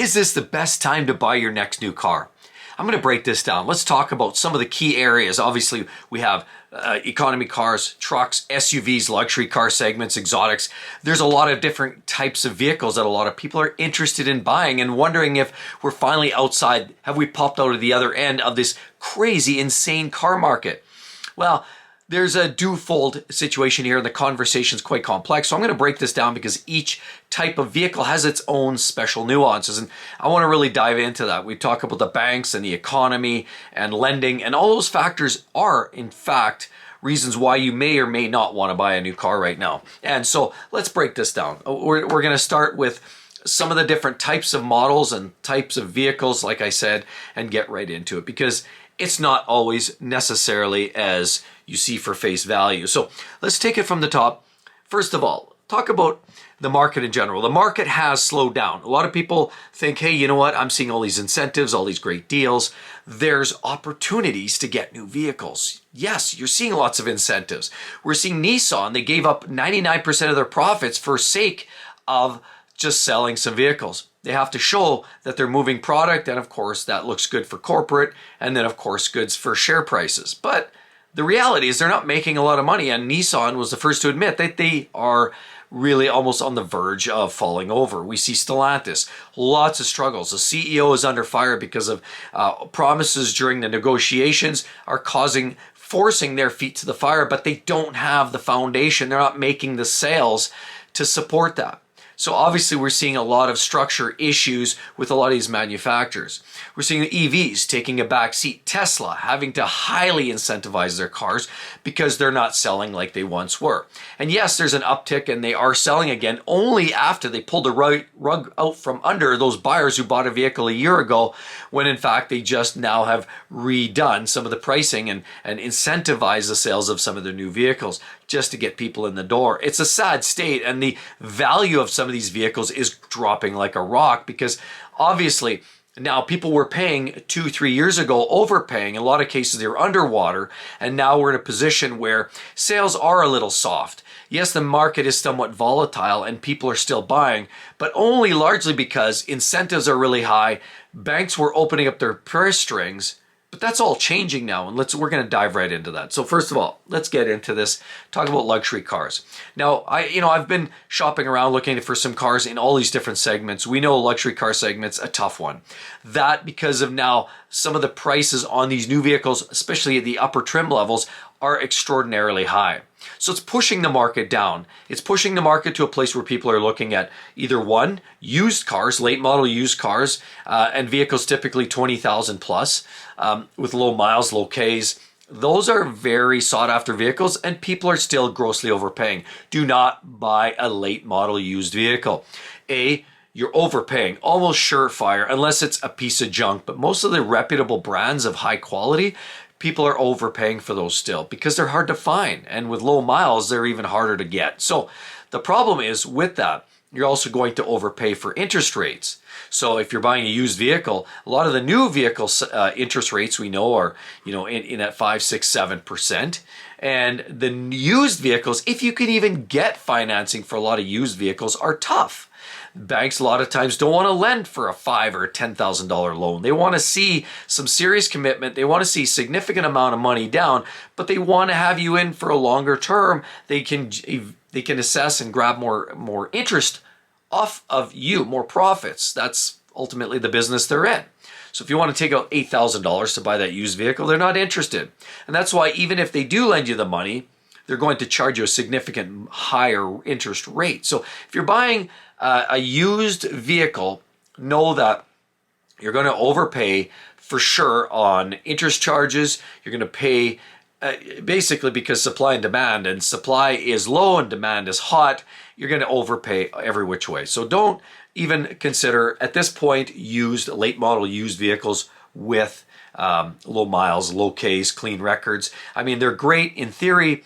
Is this the best time to buy your next new car? I'm going to break this down. Let's talk about some of the key areas. Obviously, we have economy cars, trucks, SUVs, luxury car segments, exotics. There's a lot of different types of vehicles that a lot of people are interested in buying and wondering if we're finally outside. Have we popped out of the other end of this crazy, insane car market? Well, there's a twofold situation here, and the conversation is quite complex. So I'm going to break this down because each type of vehicle has its own special nuances, and I want to really dive into that. We talk about the banks and the economy and lending, and all those factors are, in fact, reasons why you may or may not want to buy a new car right now. And so let's break this down. We're going to start with some of the different types of models and types of vehicles, like I said, and get right into it because it's not always necessarily as you see for face value. So let's take it from the top. First of all, talk about the market in general. The market has slowed down. A lot of people think, hey, you know what? I'm seeing all these incentives, all these great deals. There's opportunities to get new vehicles. Yes, you're seeing lots of incentives. We're seeing Nissan. They gave up 99% of their profits for sake of just selling some vehicles. They have to show that they're moving product, and of course that looks good for corporate, and then of course goods for share prices. But the reality is they're not making a lot of money, and Nissan was the first to admit that they are really almost on the verge of falling over. We see Stellantis, lots of struggles. The CEO is under fire because of promises during the negotiations are forcing their feet to the fire, but they don't have the foundation. They're not making the sales to support that. So obviously we're seeing a lot of structure issues with a lot of these manufacturers. We're seeing the EVs taking a back seat. Tesla having to highly incentivize their cars because they're not selling like they once were. And yes, there's an uptick and they are selling again only after they pulled the rug out from under those buyers who bought a vehicle a year ago, when in fact they just now have redone some of the pricing and incentivized the sales of some of their new vehicles just to get people in the door. It's a sad state, and the value of some of these vehicles is dropping like a rock because obviously now people were paying 2-3 years ago, overpaying. In a lot of cases they were underwater, and now we're in a position where sales are a little soft. Yes, the market is somewhat volatile and people are still buying, but only largely because incentives are really high. Banks were opening up their purse strings. But that's all changing now, and we're going to dive right into that. So first of all, let's get into this. Talk about luxury cars. Now, I've been shopping around looking for some cars in all these different segments. We know luxury car segment's a tough one. That because of now some of the prices on these new vehicles, especially at the upper trim levels, are extraordinarily high. So it's pushing the market down. It's pushing the market to a place where people are looking at either one, used cars, late model used cars, and vehicles typically 20,000 plus, with low miles, low Ks. Those are very sought after vehicles, and people are still grossly overpaying. Do not buy a late model used vehicle. You're overpaying, almost surefire, unless it's a piece of junk. But most of the reputable brands of high quality, people are overpaying for those still because they're hard to find. And with low miles, they're even harder to get. So the problem is with that, you're also going to overpay for interest rates. So if you're buying a used vehicle, a lot of the new vehicles interest rates we know are in at 5, 6, 7%. And the used vehicles, if you can even get financing for a lot of used vehicles, are tough. Banks a lot of times don't want to lend for a $5,000 or $10,000 loan. They want to see some serious commitment. They want to see significant amount of money down, but they want to have you in for a longer term. They can assess and grab more interest off of you, more profits. That's ultimately the business they're in. So if you want to take out $8,000 to buy that used vehicle, they're not interested. And that's why even if they do lend you the money, they're going to charge you a significant higher interest rate. So if you're buying a used vehicle, know that you're going to overpay for sure on interest charges. You're going to pay basically because supply and demand, and supply is low and demand is hot. You're going to overpay every which way. So don't even consider at this point late model used vehicles with low miles, low Ks, clean records. I mean, they're great in theory,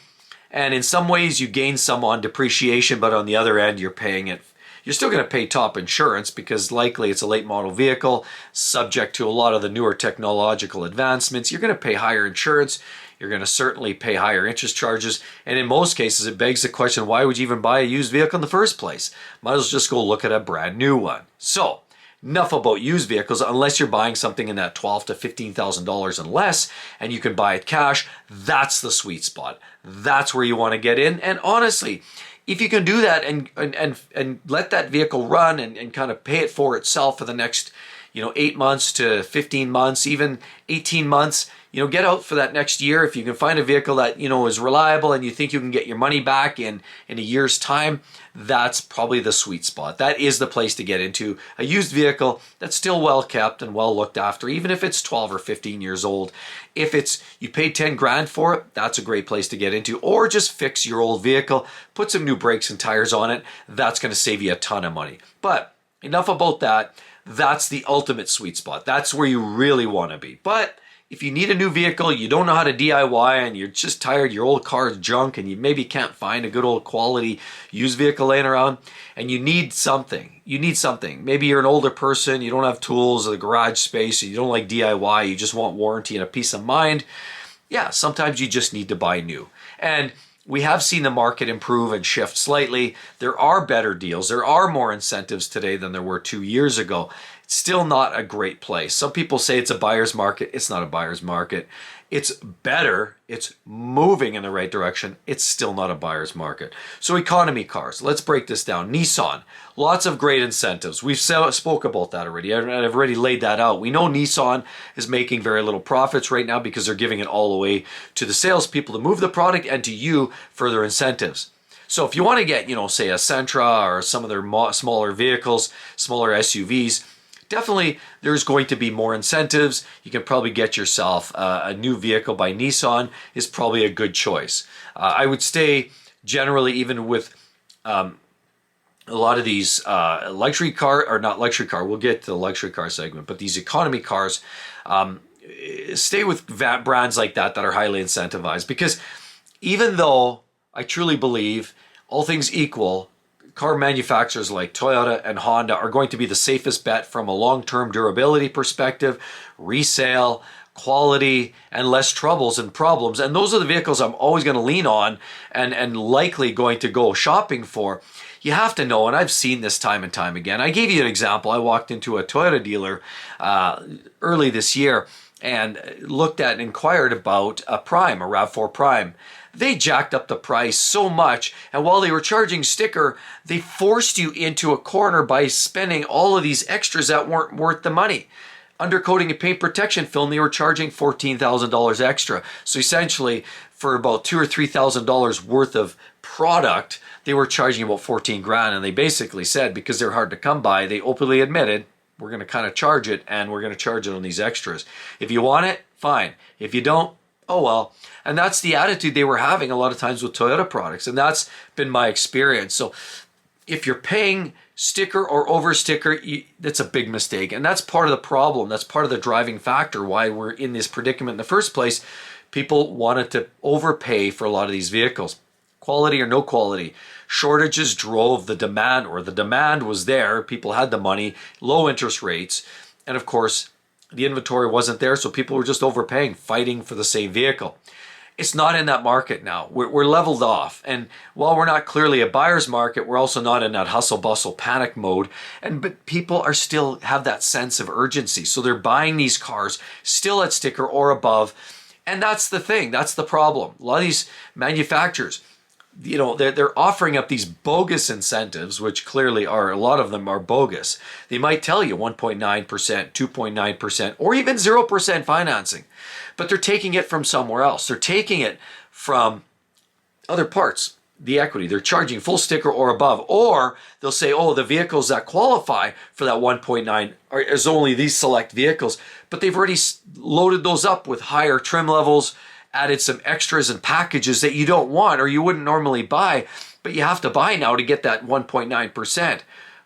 and in some ways you gain some on depreciation, but on the other end you're paying it. You're still going to pay top insurance because likely it's a late model vehicle subject to a lot of the newer technological advancements. You're going to pay higher insurance. You're going to certainly pay higher interest charges. And in most cases, it begs the question, why would you even buy a used vehicle in the first place? Might as well just go look at a brand new one. So Enough about used vehicles. Unless you're buying something in that $12,000 to $15,000 and less, and you can buy it cash, that's the sweet spot. That's where you want to get in. And honestly, if you can do that and let that vehicle run and kind of pay it for itself for the next 8 months to 15 months, even 18 months, get out for that next year. If you can find a vehicle that, is reliable and you think you can get your money back in a year's time, that's probably the sweet spot. That is the place to get into. A used vehicle that's still well kept and well looked after, even if it's 12 or 15 years old. If you paid 10 grand for it, that's a great place to get into. Or just fix your old vehicle, put some new brakes and tires on it. That's going to save you a ton of money. But enough about that. That's the ultimate sweet spot. That's where you really want to be. But if you need a new vehicle, you don't know how to DIY, and you're just tired, your old car is junk, and you maybe can't find a good old quality used vehicle laying around, and you need something. Maybe you're an older person, you don't have tools or the garage space, you don't like DIY, you just want warranty and a peace of mind. Yeah, sometimes you just need to buy new. And we have seen the market improve and shift slightly. There are better deals. There are more incentives today than there were 2 years ago. It's still not a great place. Some people say it's a buyer's market. It's not a buyer's market. It's better. It's moving in the right direction. It's still not a buyer's market. So economy cars, let's break this down. Nissan, lots of great incentives. We've spoke about that already. I've already laid that out. We know Nissan is making very little profits right now because they're giving it all away to the salespeople to move the product and to you for their incentives. So if you want to get, say a Sentra or some of their smaller vehicles, smaller SUVs, definitely there's going to be more incentives. You can probably get yourself a new vehicle by Nissan is probably a good choice. I would stay generally even with a lot of these luxury car, or not luxury car, we'll get to the luxury car segment, but these economy cars, stay with brands like that are highly incentivized, because even though I truly believe all things equal, car manufacturers like Toyota and Honda are going to be the safest bet from a long-term durability perspective, resale, quality, and less troubles and problems. And those are the vehicles I'm always going to lean on and likely going to go shopping for. You have to know, and I've seen this time and time again. I gave you an example. I walked into a Toyota dealer early this year and looked at and inquired about a Prime, a RAV4 Prime. They jacked up the price so much, and while they were charging sticker, they forced you into a corner by spending all of these extras that weren't worth the money. Undercoating and paint protection film, they were charging $14,000 extra. So essentially, for about $2,000 or $3,000 worth of product, they were charging about 14 grand, and they basically said, because they're hard to come by, they openly admitted, we're going to kind of charge it, and we're going to charge it on these extras. If you want it, fine. If you don't, oh well. And that's the attitude they were having a lot of times with Toyota products. And that's been my experience. So if you're paying sticker or over sticker, that's a big mistake. And that's part of the problem. That's part of the driving factor why we're in this predicament in the first place. People wanted to overpay for a lot of these vehicles. Quality or no quality. Shortages drove the demand, or the demand was there. People had the money, low interest rates. And of course, the inventory wasn't there, so people were just overpaying, fighting for the same vehicle. It's not in that market now. We're leveled off. And while we're not clearly a buyer's market, we're also not in that hustle bustle panic mode. But people are still have that sense of urgency. So they're buying these cars still at sticker or above. And that's the thing. That's the problem. A lot of these manufacturers, they're offering up these bogus incentives, which clearly are, a lot of them are bogus. They might tell you 1.9%, 2.9%, or even 0% financing, but they're taking it from somewhere else. They're taking it from other parts, the equity. They're charging full sticker or above, or they'll say, oh, the vehicles that qualify for that 1.9 is only these select vehicles, but they've already loaded those up with higher trim levels, added some extras and packages that you don't want or you wouldn't normally buy, but you have to buy now to get that 1.9%.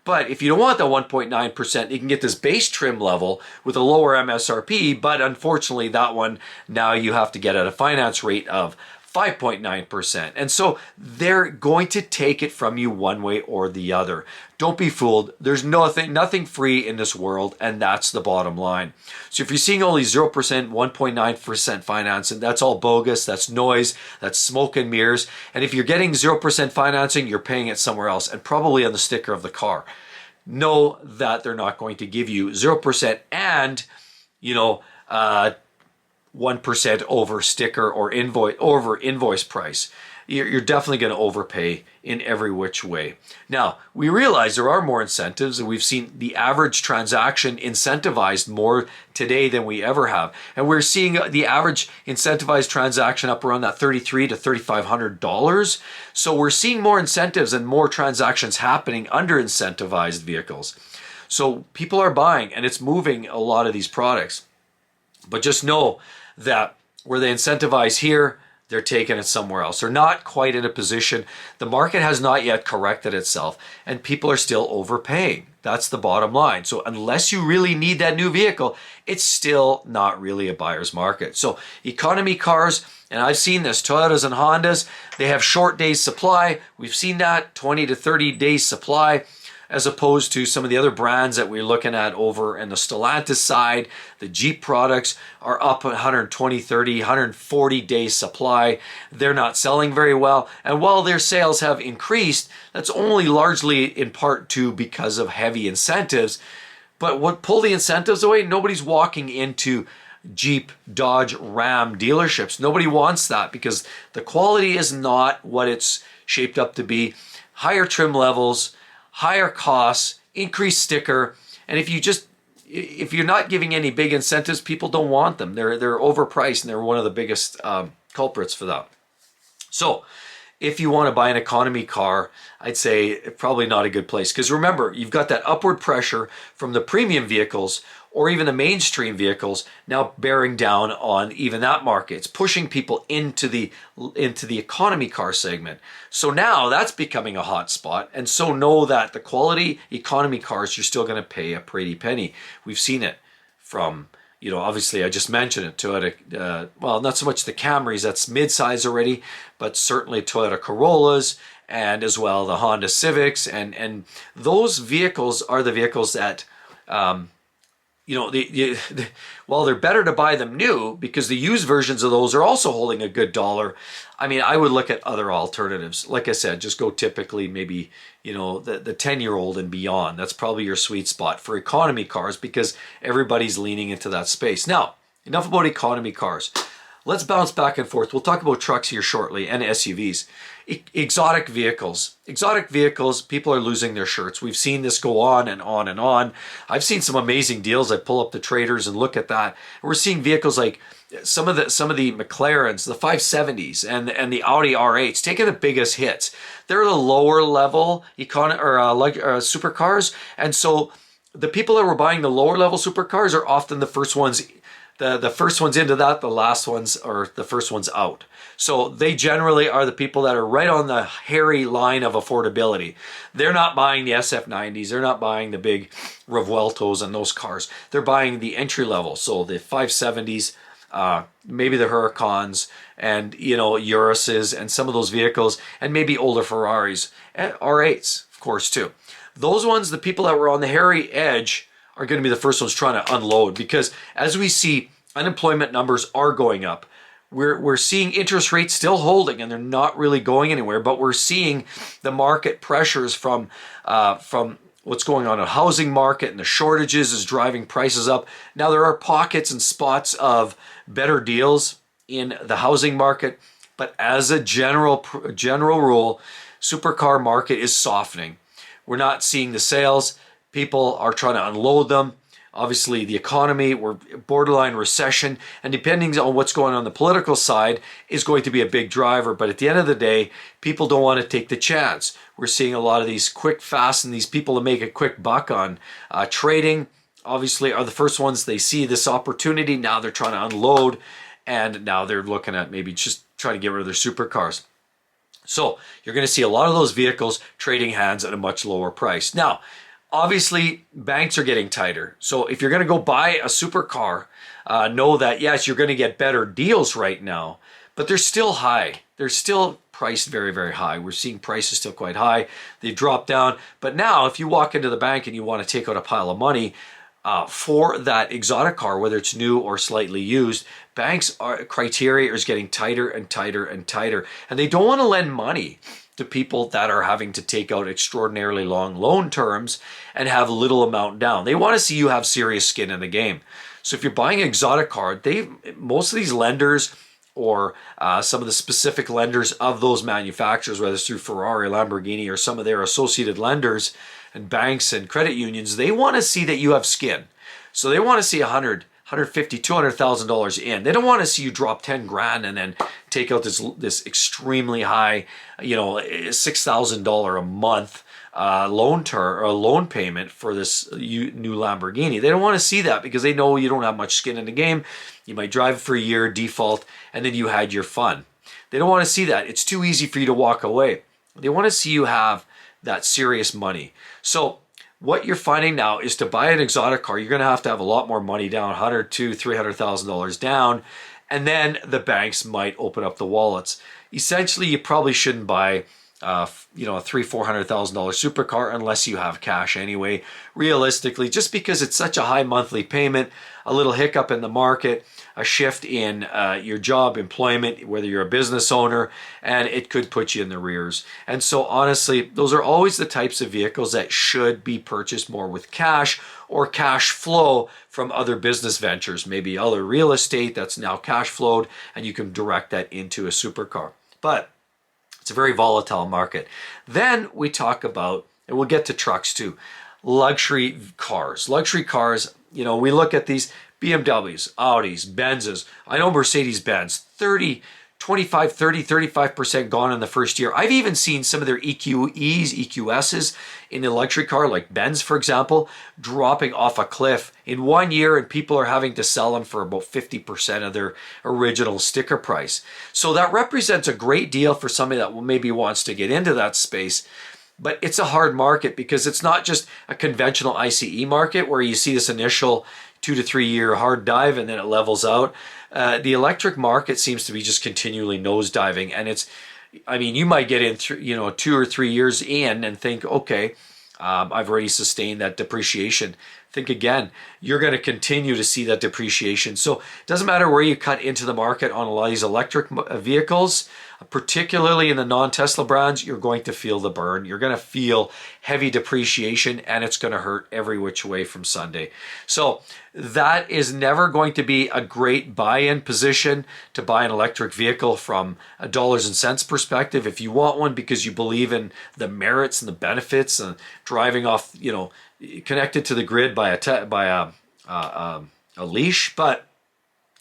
But if you don't want that 1.9%, you can get this base trim level with a lower MSRP, but unfortunately that one, now you have to get at a finance rate of 5.9%. And so they're going to take it from you one way or the other. Don't be fooled. There's nothing free in this world, and that's the bottom line. So if you're seeing only 0%, 1.9% financing, that's all bogus, that's noise, that's smoke and mirrors. And if you're getting 0% financing, you're paying it somewhere else, and probably on the sticker of the car. know that they're not going to give you 0% and, you know, 1% over sticker or invoice price. You're definitely going to overpay in every which way. Now, we realize there are more incentives, and we've seen the average transaction incentivized more today than we ever have. And we're seeing the average incentivized transaction up around that $3,300 to $3,500. So we're seeing more incentives and more transactions happening under incentivized vehicles. So people are buying, and it's moving a lot of these products. But just know that where they incentivize here, they're taking it somewhere else. They're not quite in a position. The market has not yet corrected itself, and people are still overpaying. That's the bottom line. So unless you really need that new vehicle, it's still not really a buyer's market. So economy cars, and I've seen this, Toyotas and Hondas, they have short days supply. We've seen that, 20 to 30 days supply, as opposed to some of the other brands that we're looking at over in the Stellantis side. The Jeep products are up 120, 30, 140 days supply. They're not selling very well. And while their sales have increased, that's only largely in part to because of heavy incentives. But what pull the incentives away? Nobody's walking into Jeep, Dodge, Ram dealerships. Nobody wants that because the quality is not what it's shaped up to be. Higher trim levels, higher costs, increased sticker, and if you're not giving any big incentives, people don't want them. They're overpriced, and they're one of the biggest culprits for that. So if you want to buy an economy car, I'd say probably not a good place, because remember, you've got that upward pressure from the premium vehicles or even the mainstream vehicles now bearing down on even that market. It's pushing people into the economy car segment. So now that's becoming a hot spot. And so know that the quality economy cars, you're still going to pay a pretty penny. We've seen it from, you know, obviously I just mentioned it, Toyota, well, not so much the Camrys, that's mid-size already, but certainly Toyota Corollas, and as well the Honda Civics. And those vehicles are the vehicles that, you know, while they're better to buy them new, because the used versions of those are also holding a good dollar. I mean, I would look at other alternatives. Like I said, just go typically maybe, you know, the 10-year-old and beyond. That's probably your sweet spot for economy cars, because everybody's leaning into that space. Now, enough about economy cars. Let's bounce back and forth. We'll talk about trucks here shortly and SUVs. Exotic vehicles. Exotic vehicles, people are losing their shirts. We've seen this go on and on and on. I've seen some amazing deals. I pull up the traders and look at that. And we're seeing vehicles like some of the McLarens, the 570s, and the Audi R8s taking the biggest hits. They're the lower level supercars, and so the people that were buying the lower level supercars are often the first ones. The first ones into that, the last ones are the first ones out. So they generally are the people that are right on the hairy line of affordability. They're not buying the SF90s. They're not buying the big Revueltos and those cars. They're buying the entry level. So the 570s, maybe the Huracans, and, you know, Uruses, and some of those vehicles, and maybe older Ferraris, and R8s, of course, too. Those ones, the people that were on the hairy edge, are going to be the first ones trying to unload, because as we see, unemployment numbers are going up. We're seeing interest rates still holding, and they're not really going anywhere, but we're seeing the market pressures from what's going on in the housing market, and the shortages is driving prices up. Now, there are pockets and spots of better deals in the housing market, but as a general rule, supercar market is softening. We're not seeing the sales. People are trying to unload them. Obviously, the economy, we're borderline recession, and depending on what's going on the political side is going to be a big driver. But at the end of the day, people don't want to take the chance. We're seeing a lot of these quick, fast, and these people that make a quick buck on trading, obviously, are the first ones. They see this opportunity. Now they're trying to unload, and now they're looking at maybe just trying to get rid of their supercars. So you're going to see a lot of those vehicles trading hands at a much lower price. Now, obviously, banks are getting tighter. So if you're going to go buy a supercar, know that, yes, you're going to get better deals right now, but they're still high. They're still priced very, very high. We're seeing prices still quite high. They've dropped down. But now, if you walk into the bank and you want to take out a pile of money for that exotic car, whether it's new or slightly used, criteria is getting tighter and tighter and tighter. And they don't want to lend money to people that are having to take out extraordinarily long loan terms and have little amount down. They want to see you have serious skin in the game. So if you're buying an exotic car, most of these lenders or some of the specific lenders of those manufacturers, whether it's through Ferrari, Lamborghini, or some of their associated lenders and banks and credit unions, they want to see that you have skin. So they want to see $100,000, $150,000, $200,000 in. They don't want to see you drop 10 grand and then take out this extremely high, $6,000 a month loan payment for this new Lamborghini. They don't want to see that because they know you don't have much skin in the game. You might drive it for a year, default, and then you had your fun. They don't want to see that. It's too easy for you to walk away. They want to see you have that serious money. So what you're finding now is to buy an exotic car, you're going to have a lot more money down, $100,000 to $300,000 down, and then the banks might open up the wallets. Essentially, you probably shouldn't buy a $300,000-$400,000 supercar unless you have cash anyway. Realistically, just because it's such a high monthly payment, a little hiccup in the market, a shift in your job, employment, whether you're a business owner, and it could put you in the rears. And so honestly, those are always the types of vehicles that should be purchased more with cash or cash flow from other business ventures, maybe other real estate that's now cash flowed, and you can direct that into a supercar. But it's a very volatile market. Then we talk about, and we'll get to trucks too, luxury cars. Luxury cars, we look at these BMWs, Audis, Benzes. I know Mercedes-Benz, 35% gone in the first year. I've even seen some of their EQEs, EQSs in the luxury car, like Benz, for example, dropping off a cliff in 1 year, and people are having to sell them for about 50% of their original sticker price. So that represents a great deal for somebody that maybe wants to get into that space. But it's a hard market because it's not just a conventional ICE market where you see this initial 2 to 3 year hard dive and then it levels out. The electric market seems to be just continually nosediving, and you might get in 2 or 3 years in and think, okay, I've already sustained that depreciation. Think again, you're going to continue to see that depreciation. So it doesn't matter where you cut into the market on a lot of these electric vehicles, particularly in the non-Tesla brands, you're going to feel the burn. You're going to feel heavy depreciation, and it's going to hurt every which way from Sunday. So that is never going to be a great buy-in position to buy an electric vehicle from a dollars and cents perspective. If you want one because you believe in the merits and the benefits and driving off, connected to the grid by a leash, but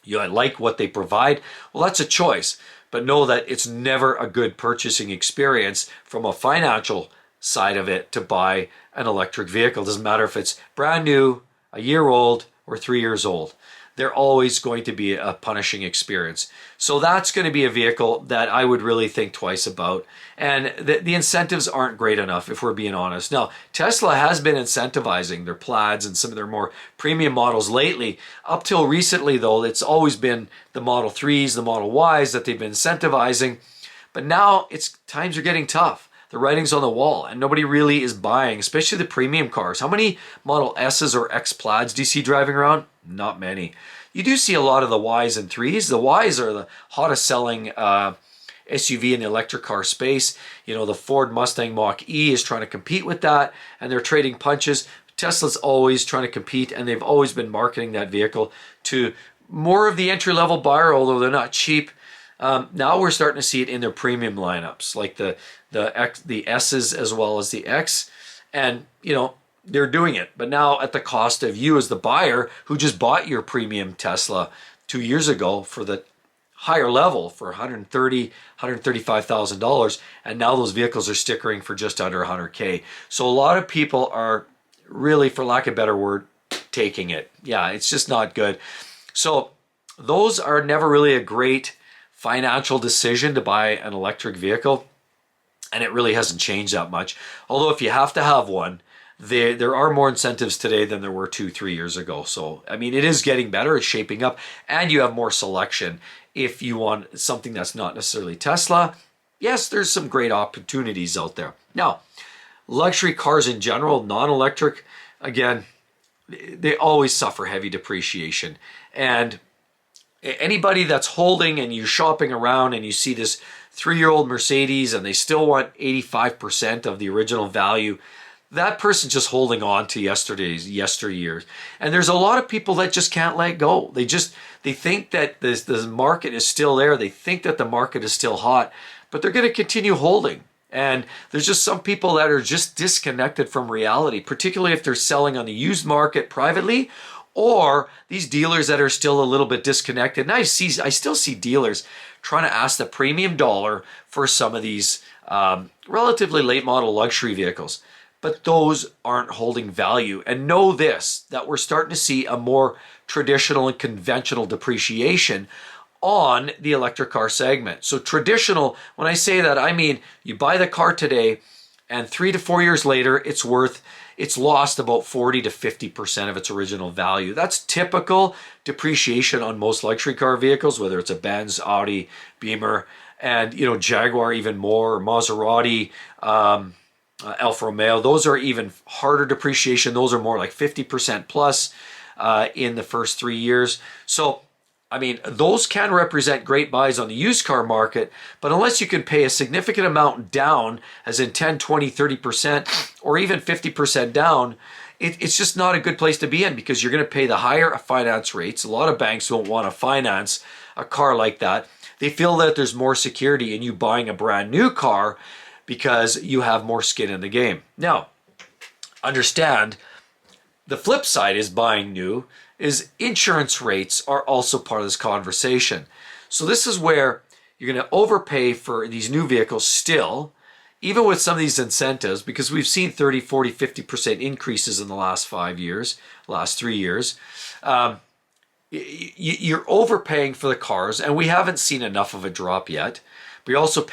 you like what they provide, well, that's a choice. But know that it's never a good purchasing experience from a financial side of it to buy an electric vehicle. It doesn't matter if it's brand new, a year old, or 3 years old. They're always going to be a punishing experience. So that's going to be a vehicle that I would really think twice about. And the incentives aren't great enough, if we're being honest. Now, Tesla has been incentivizing their Plaids and some of their more premium models lately. Up till recently, though, it's always been the Model 3s, the Model Ys that they've been incentivizing. But now times are getting tough. The writing's on the wall, and nobody really is buying, especially the premium cars. How many Model S's or X Plaids do you see driving around? Not many. You do see a lot of the Ys and 3s. The Ys are the hottest selling SUV in the electric car space. The Ford Mustang Mach-E is trying to compete with that, and they're trading punches. Tesla's always trying to compete, and they've always been marketing that vehicle to more of the entry-level buyer, although they're not cheap. Now we're starting to see it in their premium lineups, like the S's as well as the X, and they're doing it, but now at the cost of you as the buyer who just bought your premium Tesla 2 years ago for the higher level for $130,000, $135,000, and now those vehicles are stickering for just under $100K. So a lot of people are really, for lack of a better word, taking it. Yeah, it's just not good. So those are never really a great financial decision to buy an electric vehicle, and it really hasn't changed that much. Although if you have to have one, there are more incentives today than there were 2-3 years ago. So, it is getting better. It's shaping up, and you have more selection. If you want something that's not necessarily Tesla, yes, there's some great opportunities out there. Now, luxury cars in general, non-electric, again, they always suffer heavy depreciation. And anybody that's holding and you're shopping around and you see this 3-year-old Mercedes and they still want 85% of the original value, that person's just holding on to yesteryears. And there's a lot of people that just can't let go. They think that the market is still there. They think that the market is still hot, but they're going to continue holding. And there's just some people that are just disconnected from reality, particularly if they're selling on the used market privately, or these dealers that are still a little bit disconnected. And I still see dealers trying to ask the premium dollar for some of these relatively late model luxury vehicles. But those aren't holding value. And know this, that we're starting to see a more traditional and conventional depreciation on the electric car segment. So traditional, when I say that, I mean you buy the car today and 3 to 4 years later, it's lost about 40 to 50% of its original value. That's typical depreciation on most luxury car vehicles, whether it's a Benz, Audi, Beamer, and Jaguar even more, Maserati, Alfa Romeo. Those are even harder depreciation. Those are more like 50% plus in the first 3 years. So I mean, those can represent great buys on the used car market, but unless you can pay a significant amount down, as in 10, 20, 30%, or even 50% down, it's just not a good place to be in, because you're going to pay the higher finance rates. A lot of banks don't want to finance a car like that. They feel that there's more security in you buying a brand new car because you have more skin in the game. Now, understand, the flip side is buying new, is insurance rates are also part of this conversation. So this is where you're going to overpay for these new vehicles still, even with some of these incentives, because we've seen 30, 40, 50% increases in the last 5 years, last 3 years. You're overpaying for the cars, and we haven't seen enough of a drop yet. But you're also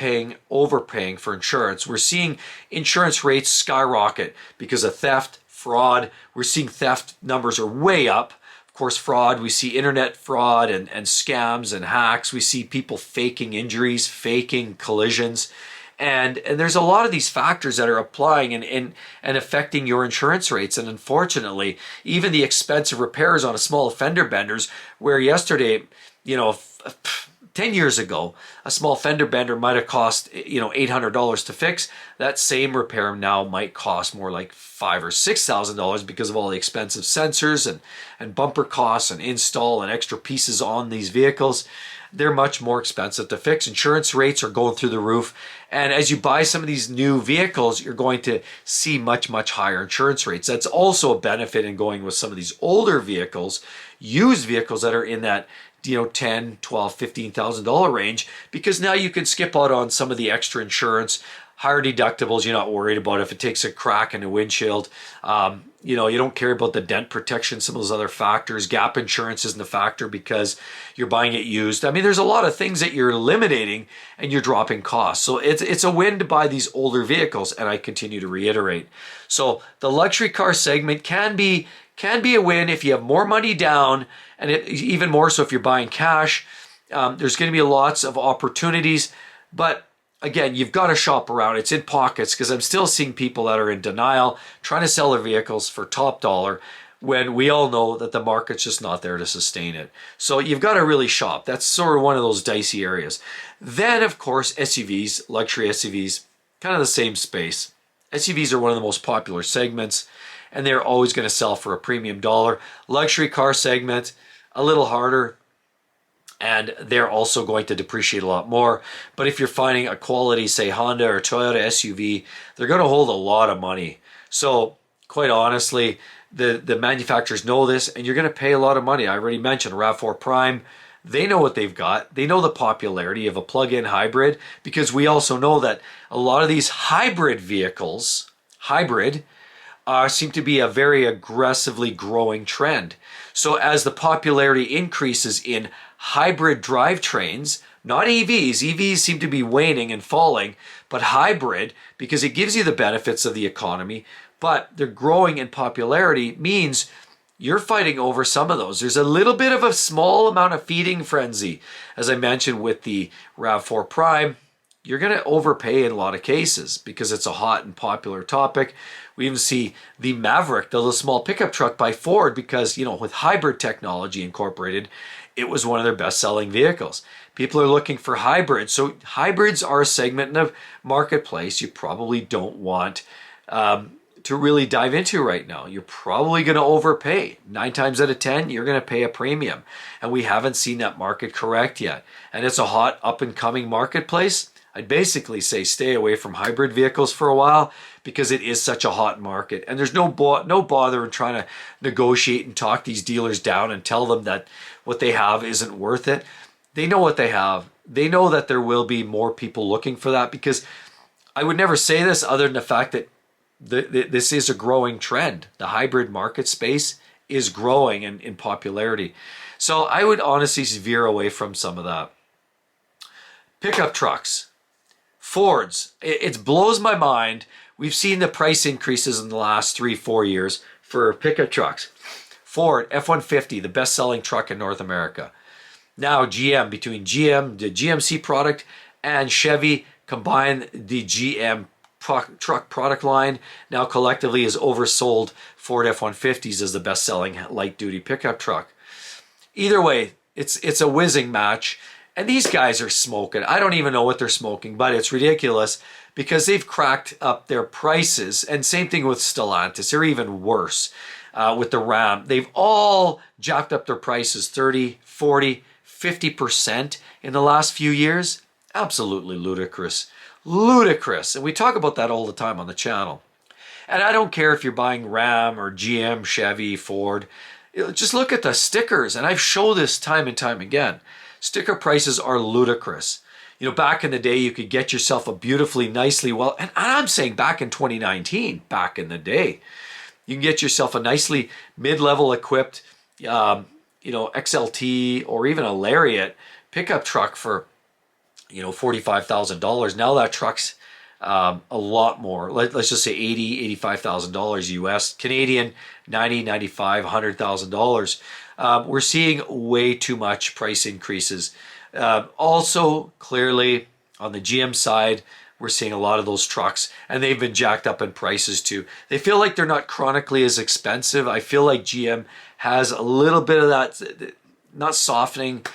overpaying for insurance. We're seeing insurance rates skyrocket because of theft, fraud. We're seeing theft numbers are way up. Of course, fraud, we see internet fraud and scams and hacks. We see people faking injuries, faking collisions. And there's a lot of these factors that are applying and affecting your insurance rates. And unfortunately, even the expensive repairs on a small fender benders, where yesterday, 10 years ago, a small fender bender might have cost, $800 to fix. That same repair now might cost more like $5,000 or $6,000 because of all the expensive sensors and bumper costs and install and extra pieces on these vehicles. They're much more expensive to fix. Insurance rates are going through the roof. And as you buy some of these new vehicles, you're going to see much, much higher insurance rates. That's also a benefit in going with some of these older vehicles, used vehicles that are in that $10,000, $12,000, $15,000 range, because now you can skip out on some of the extra insurance, higher deductibles. You're not worried about if it takes a crack in the windshield. You don't care about the dent protection, some of those other factors. Gap insurance isn't a factor because you're buying it used. I mean, there's a lot of things that you're eliminating and you're dropping costs. So it's a win to buy these older vehicles, and I continue to reiterate. So the luxury car segment can be a win if you have more money down, and even more so if you're buying cash. There's going to be lots of opportunities, but again, you've got to shop around. It's in pockets, because I'm still seeing people that are in denial, trying to sell their vehicles for top dollar, when we all know that the market's just not there to sustain it. So you've got to really shop. That's sort of one of those dicey areas. Then, of course, SUVs, luxury SUVs, kind of the same space. SUVs are one of the most popular segments, and they're always going to sell for a premium dollar. Luxury car segment, a little harder, and they're also going to depreciate a lot more. But if you're finding a quality, say Honda or Toyota SUV, they're going to hold a lot of money. So quite honestly, the manufacturers know this, and you're going to pay a lot of money. I already mentioned RAV4 Prime. They know what they've got. They know the popularity of a plug-in hybrid, because we also know that a lot of these hybrid vehicles, seem to be a very aggressively growing trend. So as the popularity increases in hybrid drivetrains, not EVs, EVs seem to be waning and falling, but hybrid, because it gives you the benefits of the economy, but they're growing in popularity, means you're fighting over some of those. There's a little bit of a small amount of feeding frenzy, as I mentioned with the RAV4 Prime. you're going to overpay in a lot of cases because it's a hot and popular topic. We even see the Maverick, the little small pickup truck by Ford, because, with hybrid technology incorporated, it was one of their best-selling vehicles. People are looking for hybrids. So hybrids are a segment in the marketplace you probably don't want to really dive into right now. You're probably going to overpay. 9 times out of 10, you're going to pay a premium. And we haven't seen that market correct yet. And it's a hot up-and-coming marketplace. I'd basically say stay away from hybrid vehicles for a while because it is such a hot market. And there's no bother in trying to negotiate and talk these dealers down and tell them that what they have isn't worth it. They know what they have. They know that there will be more people looking for that, because I would never say this other than the fact that this is a growing trend. The hybrid market space is growing in popularity. So I would honestly veer away from some of that. Pickup trucks. Fords. It blows my mind. We've seen the price increases in the last 3-4 years for pickup trucks. Ford F-150, the best-selling truck in North America. Now GM, between GM, the GMC product, and Chevy, combine the GM truck product line now collectively has oversold Ford F-150s as the best-selling light-duty pickup truck. Either way, it's a whizzing match. And these guys are smoking. I don't even know what they're smoking, but it's ridiculous because they've cracked up their prices. And same thing with Stellantis, or even worse with the Ram. They've all jacked up their prices 30, 40, 50% in the last few years. Absolutely ludicrous. Ludicrous. And we talk about that all the time on the channel. And I don't care if you're buying Ram or GM, Chevy, Ford. Just look at the stickers. And I've shown this time and time again. Sticker prices are ludicrous. Back in the day, you could get yourself a beautifully, nicely well, and I'm saying back in 2019, back in the day, you can get yourself a nicely mid-level equipped, XLT or even a Lariat pickup truck for, $45,000. Now that truck's a lot more. Let's just say $80,000, $85,000 US, Canadian, $90,000, $95,000, $100,000. We're seeing way too much price increases. Also, clearly, on the GM side, we're seeing a lot of those trucks, and they've been jacked up in prices too. They feel like they're not chronically as expensive. I feel like GM has a little bit of that, not softening,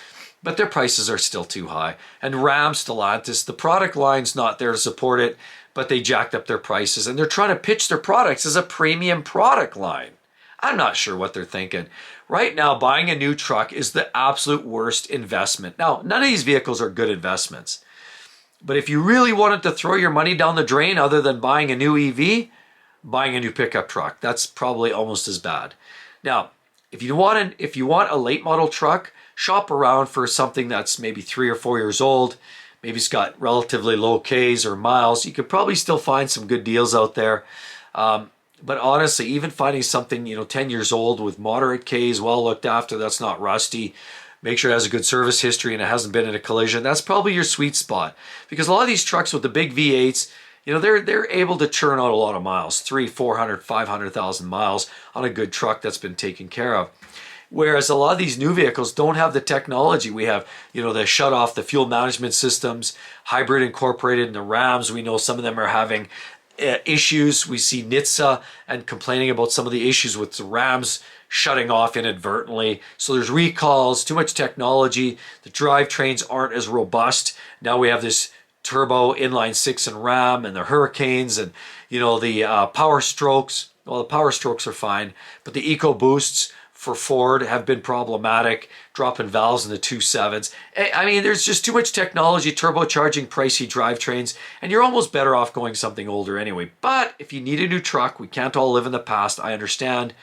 but their prices are still too high. And Ram, Stellantis, the product line's not there to support it, but they jacked up their prices, and they're trying to pitch their products as a premium product line. I'm not sure what they're thinking. Right now, buying a new truck is the absolute worst investment. Now, none of these vehicles are good investments. But if you really wanted to throw your money down the drain other than buying a new EV, buying a new pickup truck, that's probably almost as bad. Now, if you want a late model truck, shop around for something that's maybe 3 or 4 years old. Maybe it's got relatively low Ks or miles. You could probably still find some good deals out there. But honestly, even finding something, 10 years old with moderate Ks, well looked after, that's not rusty, make sure it has a good service history and it hasn't been in a collision, that's probably your sweet spot. Because a lot of these trucks with the big V8s, they're able to churn out a lot of miles, 300, 400, 500,000 miles on a good truck that's been taken care of. Whereas a lot of these new vehicles don't have the technology. We have, the shut off, the fuel management systems, hybrid incorporated in the Rams. We know some of them are having issues. We see NHTSA and complaining about some of the issues with the Rams shutting off inadvertently. So there's recalls, too much technology. The drivetrains aren't as robust. Now we have this turbo inline 6 and Ram and the Hurricanes and, the Power Strokes. Well, the Power Strokes are fine, but the EcoBoosts for Ford have been problematic, dropping valves in the 2.7s. I mean, there's just too much technology, turbocharging pricey drivetrains, and you're almost better off going something older anyway. But if you need a new truck, we can't all live in the past, I understand.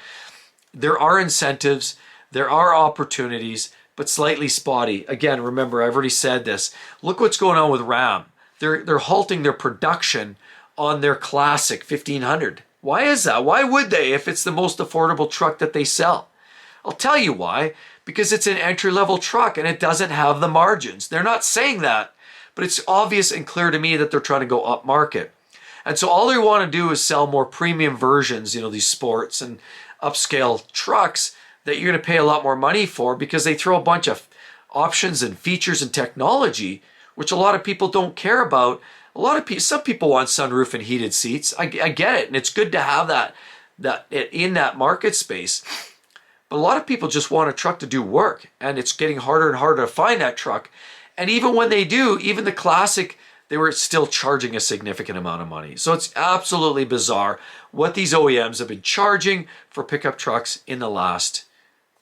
There are incentives, there are opportunities, but slightly spotty. Again, remember, I've already said this. Look what's going on with Ram. They're halting their production on their classic 1500. Why is that? Why would they if it's the most affordable truck that they sell? I'll tell you why. Because it's an entry-level truck and it doesn't have the margins. They're not saying that, but it's obvious and clear to me that they're trying to go up market. And so all they want to do is sell more premium versions, these sports and upscale trucks that you're going to pay a lot more money for because they throw a bunch of options and features and technology which a lot of people don't care about. Some people want sunroof and heated seats. I get it, and it's good to have that in that market space. But a lot of people just want a truck to do work, and it's getting harder and harder to find that truck. And even when they do, even the Classic, they were still charging a significant amount of money. So it's absolutely bizarre what these OEMs have been charging for pickup trucks in the last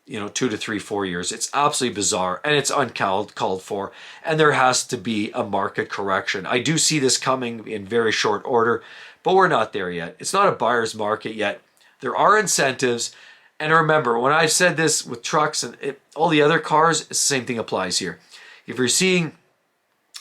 2 to 3, 4 years. It's absolutely bizarre, and it's uncalled for, and there has to be a market correction. I do see this coming in very short order, but we're not there yet. It's not a buyer's market yet. There are incentives, and remember, when I've said this with trucks and all the other cars, the same thing applies here. If you're seeing,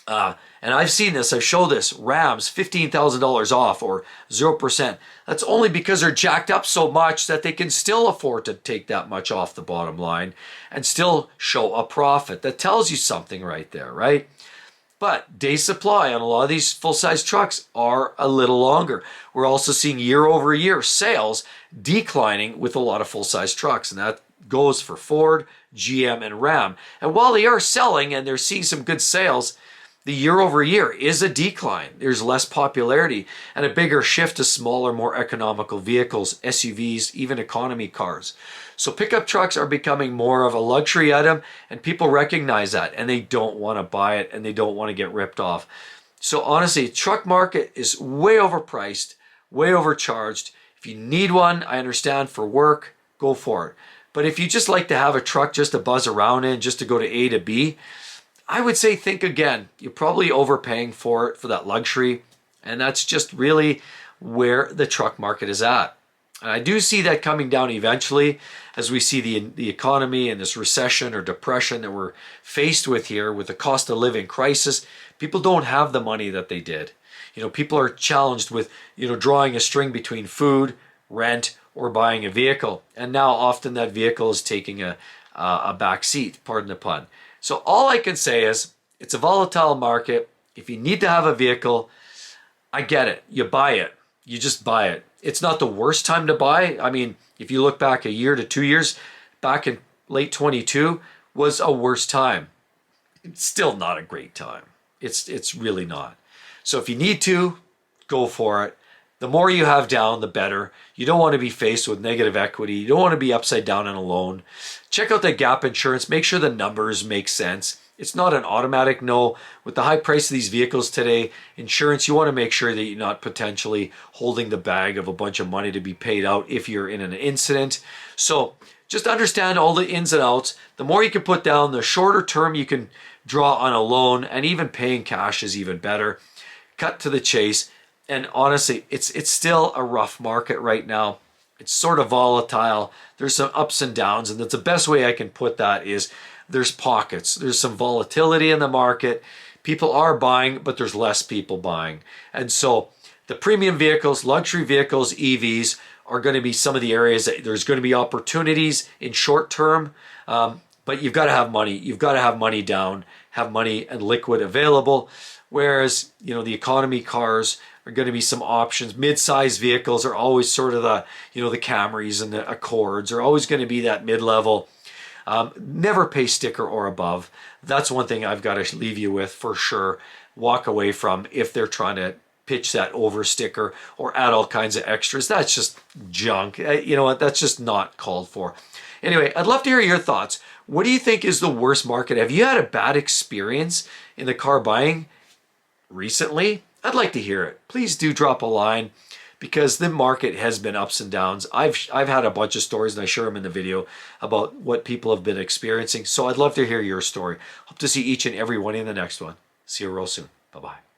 and I've seen this, I've showed this, Rams $15,000 off or 0%. That's only because they're jacked up so much that they can still afford to take that much off the bottom line and still show a profit. That tells you something right there, right? But day supply on a lot of these full-size trucks are a little longer. We're also seeing year-over-year sales declining with a lot of full-size trucks, and that goes for Ford, GM, and Ram. And while they are selling and they're seeing some good sales, the year-over-year is a decline. There's less popularity and a bigger shift to smaller, more economical vehicles, SUVs, even economy cars. So pickup trucks are becoming more of a luxury item, and people recognize that, and they don't want to buy it, and they don't want to get ripped off. So honestly, truck market is way overpriced, way overcharged. If you need one, I understand, for work, go for it. But if you just like to have a truck just to buzz around in, just to go to A to B, I would say think again. You're probably overpaying for it, for that luxury, and that's just really where the truck market is at. And I do see that coming down eventually as we see the economy and this recession or depression that we're faced with here with the cost of living crisis. People don't have the money that they did. People are challenged with, drawing a string between food, rent, or buying a vehicle. And now often that vehicle is taking a back seat, pardon the pun. So all I can say is it's a volatile market. If you need to have a vehicle, I get it. You buy it. You just buy it. It's not the worst time to buy. I mean, if you look back a year to 2 years, back in late 22 was a worse time. It's still not a great time. It's really not. So if you need to, go for it. The more you have down, the better. You don't want to be faced with negative equity. You don't want to be upside down on a loan. Check out the gap insurance. Make sure the numbers make sense. It's not an automatic no. With the high price of these vehicles today, insurance, you want to make sure that you're not potentially holding the bag of a bunch of money to be paid out if you're in an incident. So just understand all the ins and outs. The more you can put down, the shorter term you can draw on a loan, and even paying cash is even better. Cut to the chase. And honestly, it's still a rough market right now. It's sort of volatile. There's some ups and downs, and that's the best way I can put that is there's pockets. There's some volatility in the market. People are buying, but there's less people buying. And so the premium vehicles, luxury vehicles, EVs are going to be some of the areas that there's going to be opportunities in short term. But you've got to have money. You've got to have money down, have money and liquid available. Whereas, the economy cars are going to be some options. Mid-sized vehicles are always sort of the Camrys and the Accords are always going to be that mid-level. Never pay sticker or above. That's one thing I've got to leave you with for sure. Walk away from if they're trying to pitch that over sticker or add all kinds of extras. That's just junk. You know what? That's just not called for. Anyway, I'd love to hear your thoughts. What do you think is the worst market? Have you had a bad experience in the car buying recently? I'd like to hear it. Please do drop a line because the market has been ups and downs. I've had a bunch of stories and I share them in the video about what people have been experiencing. So I'd love to hear your story. Hope to see each and every one in the next one. See you real soon. Bye-bye.